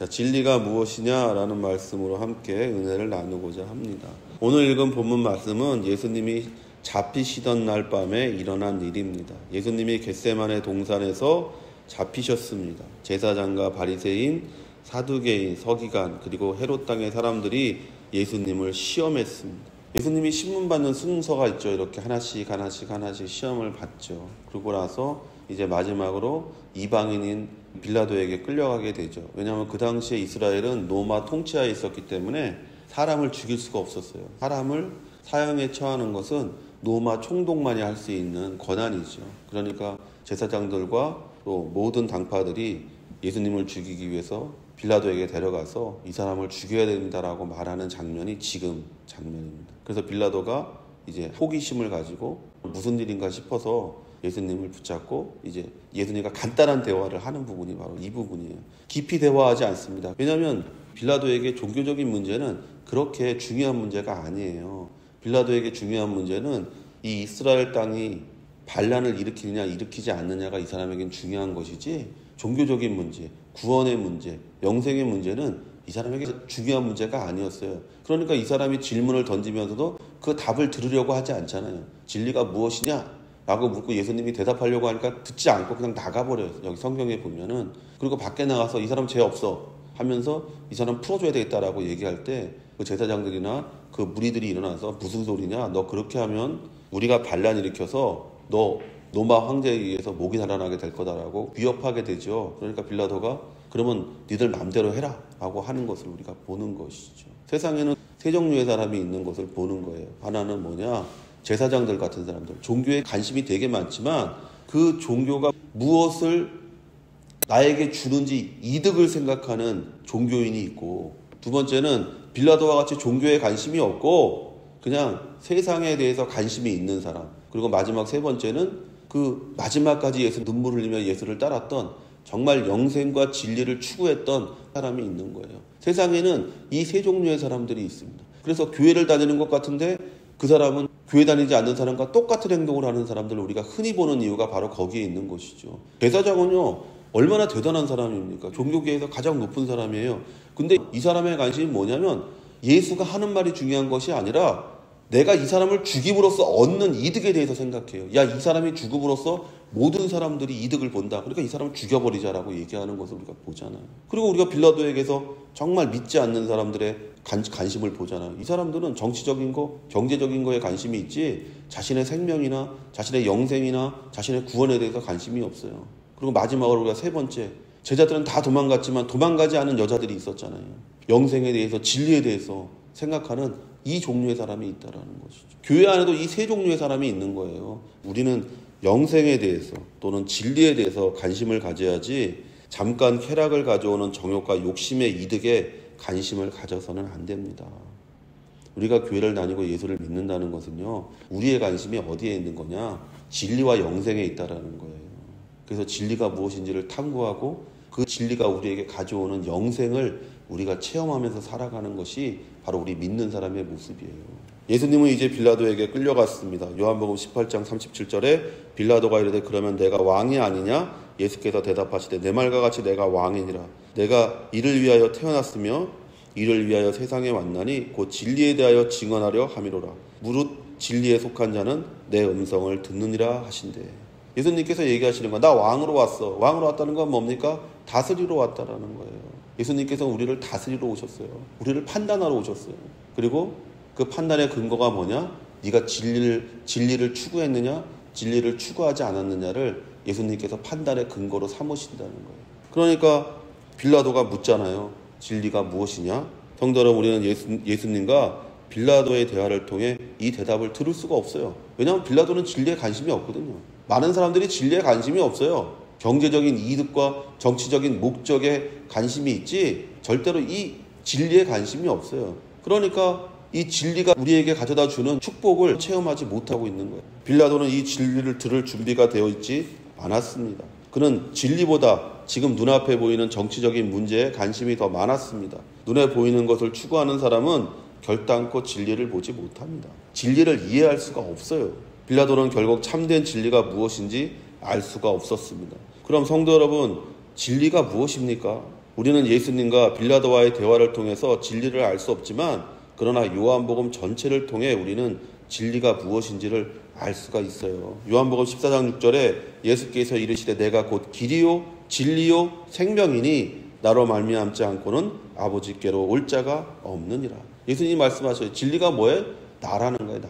자, 진리가 무엇이냐라는 말씀으로 함께 은혜를 나누고자 합니다. 오늘 읽은 본문 말씀은 예수님이 잡히시던 날 밤에 일어난 일입니다. 예수님이 겟세마네 동산에서 잡히셨습니다. 제사장과 바리새인, 사두개인, 서기관 그리고 헤롯 땅의 사람들이 예수님을 시험했습니다. 예수님이 신문 받는 순서가 있죠. 이렇게 하나씩 시험을 받죠. 그러고 나서 이제 마지막으로 이방인인 빌라도에게 끌려가게 되죠. 왜냐하면 그 당시에 이스라엘은 로마 통치하에 있었기 때문에 사람을 죽일 수가 없었어요. 사람을 사형에 처하는 것은 로마 총독만이 할 수 있는 권한이죠. 그러니까 제사장들과 또 모든 당파들이 예수님을 죽이기 위해서 빌라도에게 데려가서 이 사람을 죽여야 된다라고 말하는 장면이 지금 장면입니다. 그래서 빌라도가 이제 호기심을 가지고 무슨 일인가 싶어서 예수님을 붙잡고 이제 예수님과 간단한 대화를 하는 부분이 바로 이 부분이에요. 깊이 대화하지 않습니다. 왜냐하면 빌라도에게 종교적인 문제는 그렇게 중요한 문제가 아니에요. 빌라도에게 중요한 문제는 이 이스라엘 땅이 반란을 일으키느냐 일으키지 않느냐가 이 사람에겐 중요한 것이지, 종교적인 문제, 구원의 문제, 영생의 문제는 이 사람에게 중요한 문제가 아니었어요. 그러니까 이 사람이 질문을 던지면서도 그 답을 들으려고 하지 않잖아요. 진리가 무엇이냐? 라고 묻고 예수님이 대답하려고 하니까 듣지 않고 그냥 나가버려요. 여기 성경에 보면은. 그리고 밖에 나가서 이 사람 죄 없어 하면서 이 사람 풀어줘야 되겠다라고 얘기할 때 그 제사장들이나 그 무리들이 일어나서 무슨 소리냐? 너 그렇게 하면 우리가 반란 일으켜서 너 로마 황제에 의해서 목이 달아나게 될 거다라고 위협하게 되죠. 그러니까 빌라도가 그러면 니들 맘대로 해라 라고 하는 것을 우리가 보는 것이죠. 세상에는 세 종류의 사람이 있는 것을 보는 거예요. 하나는 뭐냐? 제사장들 같은 사람들, 종교에 관심이 되게 많지만 그 종교가 무엇을 나에게 주는지 이득을 생각하는 종교인이 있고, 두 번째는 빌라도와 같이 종교에 관심이 없고 그냥 세상에 대해서 관심이 있는 사람, 그리고 마지막 세 번째는 그 마지막까지 예수 눈물 흘리며 예수를 따랐던 정말 영생과 진리를 추구했던 사람이 있는 거예요. 세상에는 이 세 종류의 사람들이 있습니다. 그래서 교회를 다니는 것 같은데 그 사람은 교회 다니지 않는 사람과 똑같은 행동을 하는 사람들을 우리가 흔히 보는 이유가 바로 거기에 있는 것이죠. 제사장은요, 얼마나 대단한 사람입니까? 종교계에서 가장 높은 사람이에요. 근데 이 사람의 관심이 뭐냐면 예수가 하는 말이 중요한 것이 아니라 내가 이 사람을 죽임으로써 얻는 이득에 대해서 생각해요. 야, 이 사람이 죽음으로써 모든 사람들이 이득을 본다. 그러니까 이 사람을 죽여버리자라고 얘기하는 것을 우리가 보잖아요. 그리고 우리가 빌라도에게서 정말 믿지 않는 사람들의 관심을 보잖아요. 이 사람들은 정치적인 거, 경제적인 거에 관심이 있지 자신의 생명이나 자신의 영생이나 자신의 구원에 대해서 관심이 없어요. 그리고 마지막으로 우리가 세 번째, 제자들은 다 도망갔지만 도망가지 않은 여자들이 있었잖아요. 영생에 대해서, 진리에 대해서 생각하는 이 종류의 사람이 있다라는 것이죠. 교회 안에도 이 세 종류의 사람이 있는 거예요. 우리는 영생에 대해서 또는 진리에 대해서 관심을 가져야지 잠깐 쾌락을 가져오는 정욕과 욕심의 이득에 관심을 가져서는 안 됩니다. 우리가 교회를 다니고 예수를 믿는다는 것은요, 우리의 관심이 어디에 있는 거냐? 진리와 영생에 있다라는 거예요. 그래서 진리가 무엇인지를 탐구하고 그 진리가 우리에게 가져오는 영생을 우리가 체험하면서 살아가는 것이 바로 우리 믿는 사람의 모습이에요. 예수님은 이제 빌라도에게 끌려갔습니다. 요한복음 18장 37절에 빌라도가 이르되 그러면 내가 왕이 아니냐? 예수께서 대답하시되 내 말과 같이 내가 왕이니라. 내가 이를 위하여 태어났으며 이를 위하여 세상에 왔나니 곧 진리에 대하여 증언하려 함이로라. 무릇 진리에 속한 자는 내 음성을 듣느니라 하신대. 예수님께서 얘기하시는 건 나 왕으로 왔어. 왕으로 왔다는 건 뭡니까? 다스리러 왔다라는 거예요. 예수님께서 우리를 다스리러 오셨어요. 우리를 판단하러 오셨어요. 그리고 그 판단의 근거가 뭐냐? 네가 진리를 추구했느냐? 진리를 추구하지 않았느냐를 예수님께서 판단의 근거로 삼으신다는 거예요. 그러니까 빌라도가 묻잖아요. 진리가 무엇이냐? 성도 여러분, 우리는 예수님과 빌라도의 대화를 통해 이 대답을 들을 수가 없어요. 왜냐하면 빌라도는 진리에 관심이 없거든요. 많은 사람들이 진리에 관심이 없어요. 경제적인 이득과 정치적인 목적에 관심이 있지 절대로 이 진리에 관심이 없어요. 그러니까 이 진리가 우리에게 가져다 주는 축복을 체험하지 못하고 있는 거예요. 빌라도는 이 진리를 들을 준비가 되어 있지 않았습니다. 그는 진리보다 지금 눈앞에 보이는 정치적인 문제에 관심이 더 많았습니다. 눈에 보이는 것을 추구하는 사람은 결단코 진리를 보지 못합니다. 진리를 이해할 수가 없어요. 빌라도는 결국 참된 진리가 무엇인지 알 수가 없었습니다. 그럼 성도 여러분, 진리가 무엇입니까? 우리는 예수님과 빌라도와의 대화를 통해서 진리를 알 수 없지만 그러나 요한복음 전체를 통해 우리는 진리가 무엇인지를 알 수가 있어요. 요한복음 14장 6절에 예수께서 이르시되 내가 곧 길이요 진리요 생명이니 나로 말미암지 않고는 아버지께로 올 자가 없느니라. 예수님이 말씀하셔요. 진리가 뭐예요? 나라는 거예요. 나.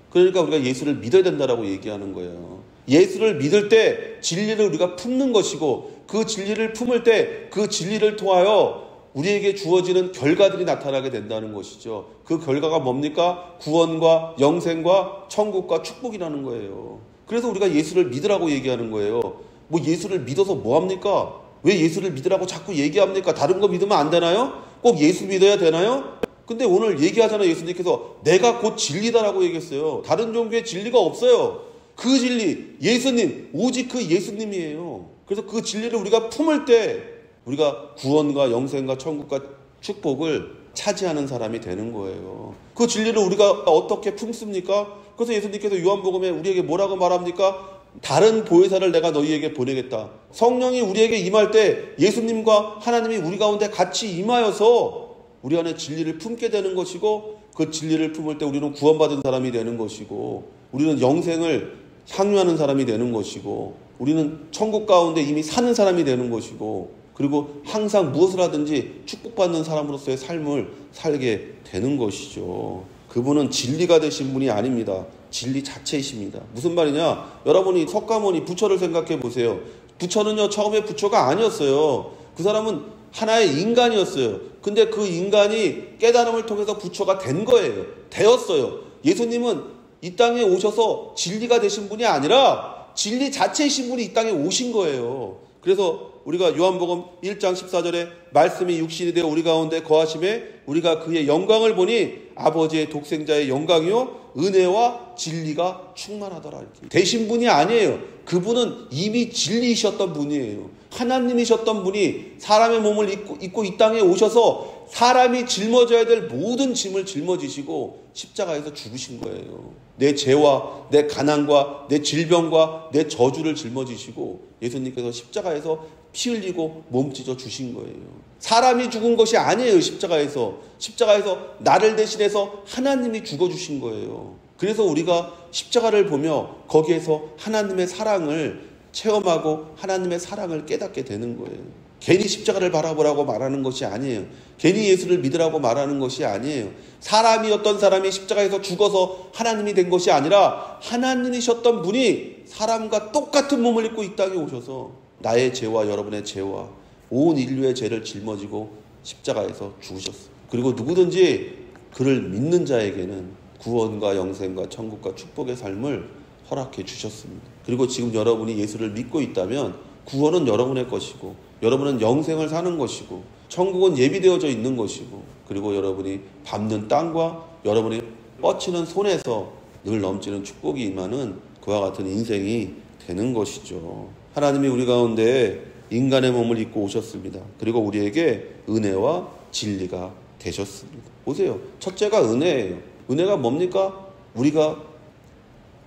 그러니까 우리가 예수를 믿어야 된다라고 얘기하는 거예요. 예수를 믿을 때 진리를 우리가 품는 것이고 그 진리를 품을 때 그 진리를 통하여 우리에게 주어지는 결과들이 나타나게 된다는 것이죠. 그 결과가 뭡니까? 구원과 영생과 천국과 축복이라는 거예요. 그래서 우리가 예수를 믿으라고 얘기하는 거예요. 뭐 예수를 믿어서 뭐합니까? 왜 예수를 믿으라고 자꾸 얘기합니까? 다른 거 믿으면 안 되나요? 꼭 예수 믿어야 되나요? 근데 오늘 얘기하잖아요. 예수님께서 내가 곧 진리다라고 얘기했어요. 다른 종교에 진리가 없어요. 그 진리, 예수님, 오직 그 예수님이에요. 그래서 그 진리를 우리가 품을 때 우리가 구원과 영생과 천국과 축복을 차지하는 사람이 되는 거예요. 그 진리를 우리가 어떻게 품습니까? 그래서 예수님께서 요한복음에 우리에게 뭐라고 말합니까? 다른 보혜사를 내가 너희에게 보내겠다. 성령이 우리에게 임할 때 예수님과 하나님이 우리 가운데 같이 임하여서 우리 안에 진리를 품게 되는 것이고 그 진리를 품을 때 우리는 구원받은 사람이 되는 것이고 우리는 영생을 향유하는 사람이 되는 것이고 우리는 천국 가운데 이미 사는 사람이 되는 것이고 그리고 항상 무엇을 하든지 축복받는 사람으로서의 삶을 살게 되는 것이죠. 그분은 진리가 되신 분이 아닙니다. 진리 자체이십니다. 무슨 말이냐? 여러분이 석가모니 부처를 생각해 보세요. 부처는요 처음에 부처가 아니었어요. 그 사람은 하나의 인간이었어요. 근데 그 인간이 깨달음을 통해서 부처가 된 거예요. 되었어요. 예수님은 이 땅에 오셔서 진리가 되신 분이 아니라 진리 자체이신 분이 이 땅에 오신 거예요. 그래서 우리가 요한복음 1장 14절에 말씀이 육신이 되어 우리 가운데 거하심에 우리가 그의 영광을 보니 아버지의 독생자의 영광이요 은혜와 진리가 충만하더라. 이렇게 되신 분이 아니에요. 그분은 이미 진리이셨던 분이에요. 하나님이셨던 분이 사람의 몸을 입고 이 땅에 오셔서 사람이 짊어져야 될 모든 짐을 짊어지시고 십자가에서 죽으신 거예요. 내 죄와 내 가난과 내 질병과 내 저주를 짊어지시고 예수님께서 십자가에서 피 흘리고 몸 찢어 주신 거예요. 사람이 죽은 것이 아니에요. 십자가에서 나를 대신해서 하나님이 죽어주신 거예요. 그래서 우리가 십자가를 보며 거기에서 하나님의 사랑을 체험하고 하나님의 사랑을 깨닫게 되는 거예요. 괜히 십자가를 바라보라고 말하는 것이 아니에요. 괜히 예수를 믿으라고 말하는 것이 아니에요. 사람이었던 사람이 십자가에서 죽어서 하나님이 된 것이 아니라 하나님이셨던 분이 사람과 똑같은 몸을 입고 이 땅에 오셔서 나의 죄와 여러분의 죄와 온 인류의 죄를 짊어지고 십자가에서 죽으셨어요. 그리고 누구든지 그를 믿는 자에게는 구원과 영생과 천국과 축복의 삶을 허락해 주셨습니다. 그리고 지금 여러분이 예수를 믿고 있다면 구원은 여러분의 것이고 여러분은 영생을 사는 것이고 천국은 예비되어져 있는 것이고 그리고 여러분이 밟는 땅과 여러분이 뻗치는 손에서 늘 넘치는 축복이 임하는 그와 같은 인생이 되는 것이죠. 하나님이 우리 가운데 인간의 몸을 입고 오셨습니다. 그리고 우리에게 은혜와 진리가 되셨습니다. 보세요. 첫째가 은혜예요. 은혜가 뭡니까? 우리가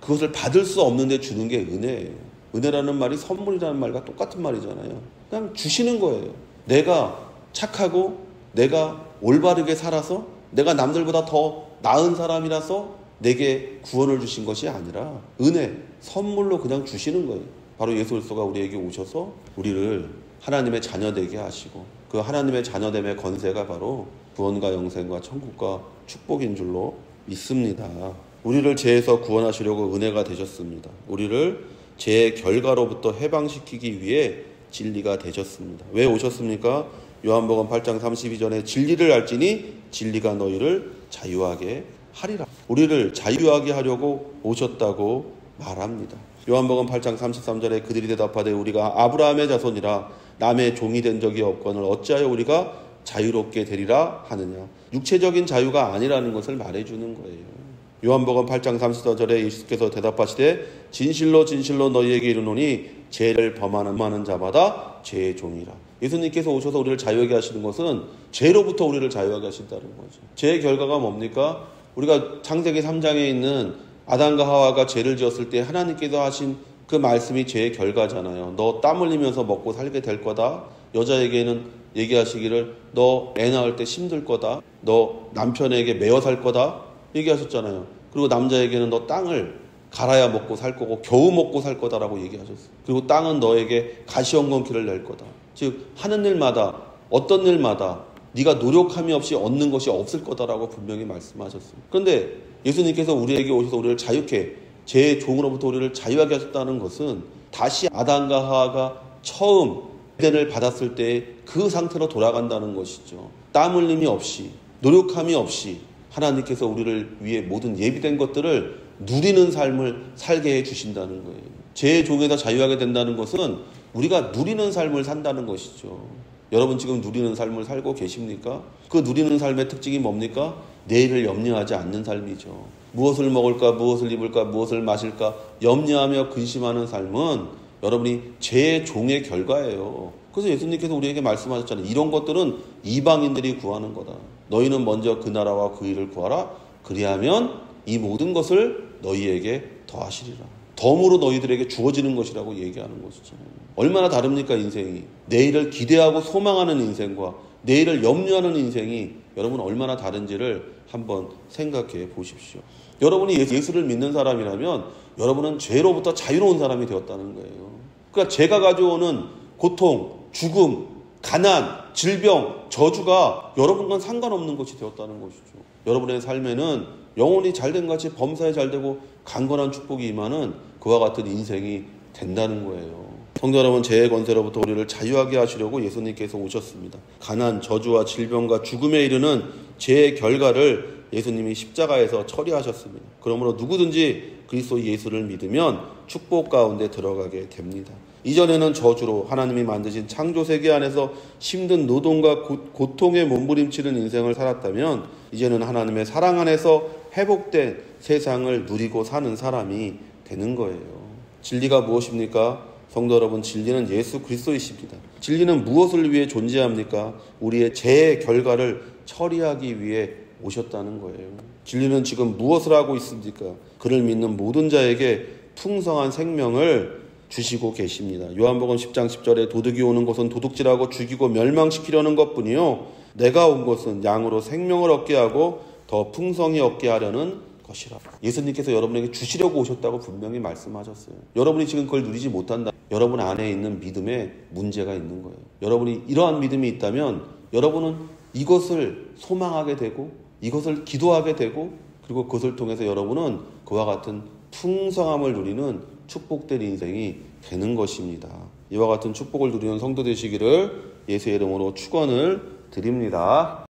그것을 받을 수 없는데 주는 게 은혜예요. 은혜라는 말이 선물이라는 말과 똑같은 말이잖아요. 그냥 주시는 거예요. 내가 착하고 내가 올바르게 살아서 내가 남들보다 더 나은 사람이라서 내게 구원을 주신 것이 아니라 은혜, 선물로 그냥 주시는 거예요. 바로 예수 그리스도가 우리에게 오셔서 우리를 하나님의 자녀되게 하시고 그 하나님의 자녀됨의 권세가 바로 구원과 영생과 천국과 축복인 줄로 믿습니다. 우리를 죄에서 구원하시려고 은혜가 되셨습니다. 우리를 죄의 결과로부터 해방시키기 위해 진리가 되셨습니다. 왜 오셨습니까? 요한복음 8장 32절에 진리를 알지니 진리가 너희를 자유하게 하리라. 우리를 자유하게 하려고 오셨다고 말합니다. 요한복음 8장 33절에 그들이 대답하되 우리가 아브라함의 자손이라 남의 종이 된 적이 없거늘 어찌하여 우리가 자유롭게 되리라 하느냐. 육체적인 자유가 아니라는 것을 말해주는 거예요. 요한복음 8장 34절에 예수께서 대답하시되 진실로 진실로 너희에게 이르노니 죄를 범하는 자마다 죄의 종이라. 예수님께서 오셔서 우리를 자유하게 하시는 것은 죄로부터 우리를 자유하게 하신다는 거죠. 죄의 결과가 뭡니까? 우리가 창세기 3장에 있는 아담과 하와가 죄를 지었을 때 하나님께서 하신 그 말씀이 죄의 결과잖아요. 너 땀 흘리면서 먹고 살게 될 거다. 여자에게는 얘기하시기를 너 애 낳을 때 힘들 거다. 너 남편에게 매어 살 거다. 얘기하셨잖아요. 그리고 남자에게는 너 땅을 갈아야 먹고 살 거고 겨우 먹고 살 거다라고 얘기하셨어요. 그리고 땅은 너에게 가시엉겅퀴를 낼 거다. 즉 하는 일마다 어떤 일마다 네가 노력함이 없이 얻는 것이 없을 거다라고 분명히 말씀하셨어요. 그런데 예수님께서 우리에게 오셔서 우리를 자유케 제 종으로부터 우리를 자유하게 하셨다는 것은 다시 아담과 하와가 처음 에덴을 받았을 때 그 상태로 돌아간다는 것이죠. 땀 흘림이 없이 노력함이 없이 하나님께서 우리를 위해 모든 예비된 것들을 누리는 삶을 살게 해주신다는 거예요. 제 종에서 자유하게 된다는 것은 우리가 누리는 삶을 산다는 것이죠. 여러분 지금 누리는 삶을 살고 계십니까? 그 누리는 삶의 특징이 뭡니까? 내일을 염려하지 않는 삶이죠. 무엇을 먹을까, 무엇을 입을까, 무엇을 마실까 염려하며 근심하는 삶은 여러분이 제 종의 결과예요. 그래서 예수님께서 우리에게 말씀하셨잖아요. 이런 것들은 이방인들이 구하는 거다. 너희는 먼저 그 나라와 그 일을 구하라. 그리하면 이 모든 것을 너희에게 더하시리라. 덤으로 너희들에게 주어지는 것이라고 얘기하는 것이죠. 얼마나 다릅니까 인생이. 내일을 기대하고 소망하는 인생과 내일을 염려하는 인생이 여러분 얼마나 다른지를 한번 생각해 보십시오. 여러분이 예수를 믿는 사람이라면 여러분은 죄로부터 자유로운 사람이 되었다는 거예요. 그러니까 죄가 가져오는 고통, 죽음, 가난, 질병, 저주가 여러분과는 상관없는 것이 되었다는 것이죠. 여러분의 삶에는 영혼이 잘된 같이 범사에 잘되고 강건한 축복이 임하는 그와 같은 인생이 된다는 거예요. 성도 여러분, 죄의 권세로부터 우리를 자유하게 하시려고 예수님께서 오셨습니다. 가난, 저주와 질병과 죽음에 이르는 죄의 결과를 예수님이 십자가에서 처리하셨습니다. 그러므로 누구든지 그리스도 예수를 믿으면 축복 가운데 들어가게 됩니다. 이전에는 저주로 하나님이 만드신 창조세계 안에서 힘든 노동과 고통에 몸부림치는 인생을 살았다면 이제는 하나님의 사랑 안에서 회복된 세상을 누리고 사는 사람이 되는 거예요. 진리가 무엇입니까? 성도 여러분, 진리는 예수 그리스도이십니다. 진리는 무엇을 위해 존재합니까? 우리의 죄의 결과를 처리하기 위해 오셨다는 거예요. 진리는 지금 무엇을 하고 있습니까? 그를 믿는 모든 자에게 풍성한 생명을 주시고 계십니다. 요한복음 10장 10절에 도둑이 오는 것은 도둑질하고 죽이고 멸망시키려는 것뿐이요 내가 온 것은 양으로 생명을 얻게 하고 더 풍성히 얻게 하려는 것이라. 예수님께서 여러분에게 주시려고 오셨다고 분명히 말씀하셨어요. 여러분이 지금 그걸 누리지 못한다. 여러분 안에 있는 믿음에 문제가 있는 거예요. 여러분이 이러한 믿음이 있다면 여러분은 이것을 소망하게 되고 이것을 기도하게 되고 그리고 그것을 통해서 여러분은 그와 같은 풍성함을 누리는 축복된 인생이 되는 것입니다. 이와 같은 축복을 누리는 성도 되시기를 예수의 이름으로 축원을 드립니다.